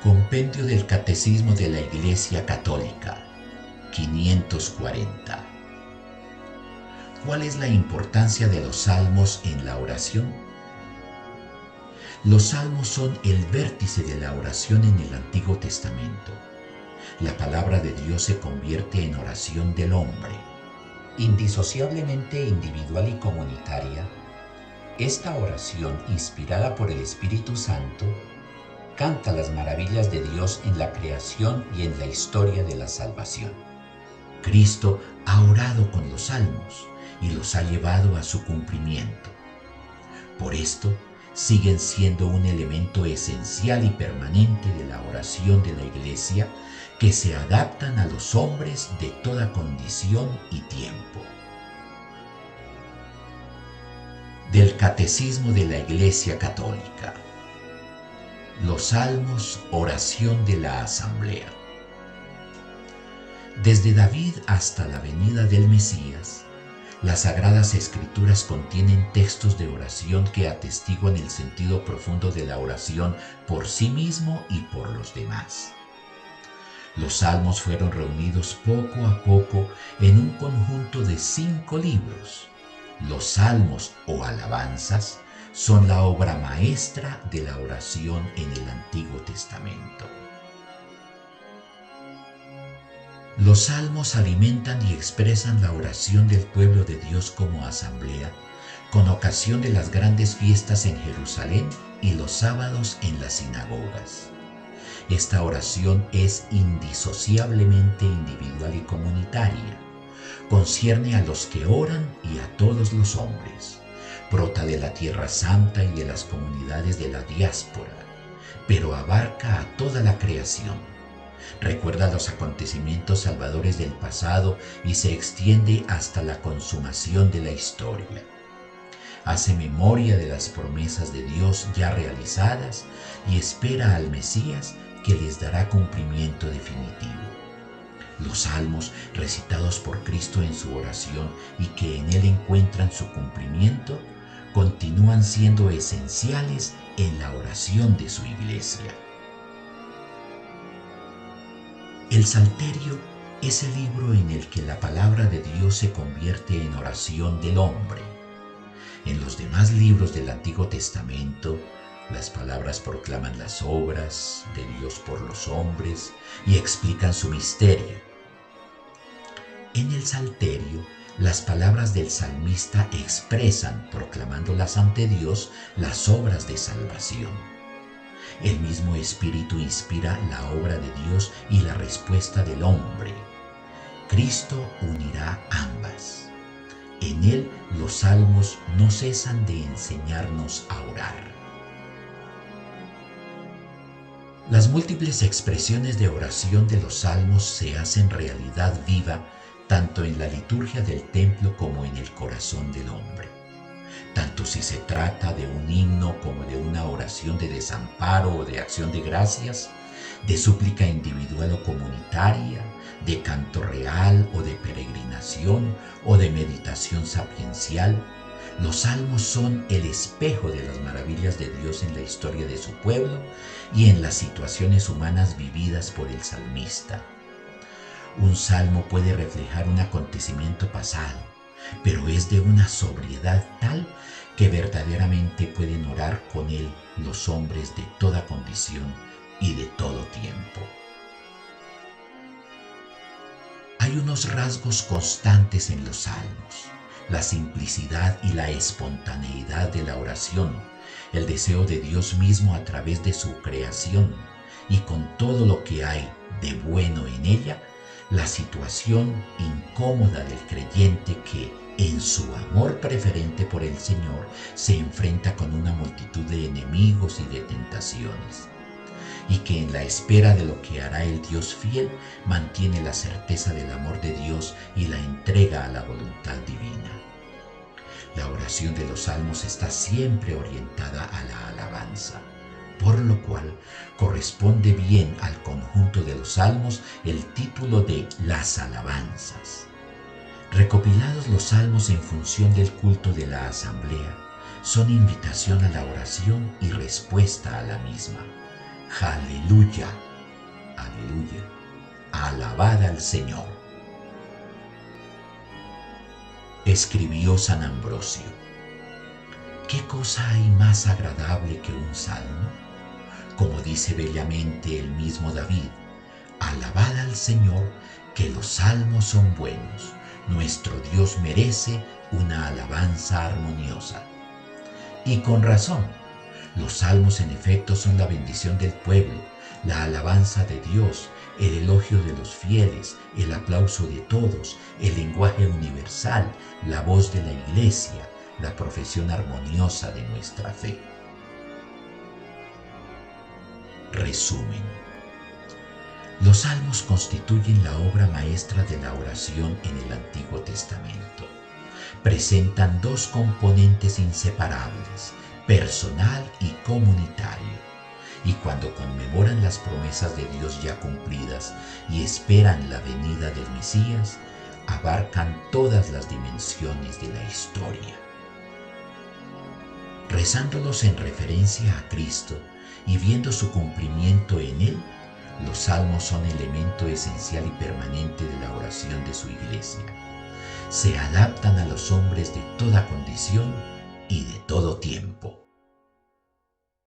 Compendio del Catecismo de la Iglesia Católica, 540. ¿Cuál es la importancia de los salmos en la oración? Los salmos son el vértice de la oración en el Antiguo Testamento. La palabra de Dios se convierte en oración del hombre. Indisociablemente individual y comunitaria, esta oración, inspirada por el Espíritu Santo, canta las maravillas de Dios en la creación y en la historia de la salvación. Cristo ha orado con los salmos y los ha llevado a su cumplimiento. Por esto, siguen siendo un elemento esencial y permanente de la oración de la Iglesia, que se adaptan a los hombres de toda condición y tiempo. Del Catecismo de la Iglesia Católica. Los salmos, oración de la Asamblea. Desde David hasta la venida del Mesías, las Sagradas Escrituras contienen textos de oración que atestiguan el sentido profundo de la oración por sí mismo y por los demás. Los salmos fueron reunidos poco a poco en un conjunto de 5 libros. Los salmos o alabanzas son la obra maestra de la oración en el Antiguo Testamento. Los salmos alimentan y expresan la oración del pueblo de Dios como asamblea, con ocasión de las grandes fiestas en Jerusalén y los sábados en las sinagogas. Esta oración es indisociablemente individual y comunitaria. Concierne a los que oran y a todos los hombres. Brota de la Tierra Santa y de las comunidades de la diáspora, pero abarca a toda la creación. Recuerda los acontecimientos salvadores del pasado y se extiende hasta la consumación de la historia. Hace memoria de las promesas de Dios ya realizadas y espera al Mesías, que les dará cumplimiento definitivo. Los salmos, recitados por Cristo en su oración y que en él encuentran su cumplimiento, continúan siendo esenciales en la oración de su Iglesia. El Salterio es el libro en el que la palabra de Dios se convierte en oración del hombre. En los demás libros del Antiguo Testamento, las palabras proclaman las obras de Dios por los hombres y explican su misterio. En el Salterio, las palabras del salmista expresan, proclamándolas ante Dios, las obras de salvación. El mismo Espíritu inspira la obra de Dios y la respuesta del hombre. Cristo unirá ambas. En él los salmos no cesan de enseñarnos a orar. Las múltiples expresiones de oración de los salmos se hacen realidad viva tanto en la liturgia del templo como en el corazón del hombre. Tanto si se trata de un himno como de una oración de desamparo o de acción de gracias, de súplica individual o comunitaria, de canto real o de peregrinación o de meditación sapiencial, los salmos son el espejo de las maravillas de Dios en la historia de su pueblo y en las situaciones humanas vividas por el salmista. Un salmo puede reflejar un acontecimiento pasado, pero es de una sobriedad tal que verdaderamente pueden orar con él los hombres de toda condición y de todo tiempo. Hay unos rasgos constantes en los salmos: la simplicidad y la espontaneidad de la oración, el deseo de Dios mismo a través de su creación y con todo lo que hay de bueno en ella, la situación incómoda del creyente que, en su amor preferente por el Señor, se enfrenta con una multitud de enemigos y de tentaciones, y que en la espera de lo que hará el Dios fiel, mantiene la certeza del amor de Dios y la entrega a la voluntad divina. La oración de los salmos está siempre orientada a la alabanza, por lo cual corresponde bien al conjunto de los salmos el título de las alabanzas. Recopilados los salmos en función del culto de la asamblea, son invitación a la oración y respuesta a la misma. Aleluya, aleluya, alabad al Señor. Escribió San Ambrosio: ¿qué cosa hay más agradable que un salmo? Como dice bellamente el mismo David: alabad al Señor, que los salmos son buenos. Nuestro Dios merece una alabanza armoniosa. Y con razón, los salmos en efecto son la bendición del pueblo, la alabanza de Dios, el elogio de los fieles, el aplauso de todos, el lenguaje universal, la voz de la Iglesia, la profesión armoniosa de nuestra fe. Resumen. Los salmos constituyen la obra maestra de la oración en el Antiguo Testamento. Presentan dos componentes inseparables: personal y comunitario. Y cuando conmemoran las promesas de Dios ya cumplidas y esperan la venida del Mesías, abarcan todas las dimensiones de la historia. Rezándolos en referencia a Cristo y viendo su cumplimiento en Él, los salmos son elemento esencial y permanente de la oración de su Iglesia. Se adaptan a los hombres de toda condición y de todo tiempo.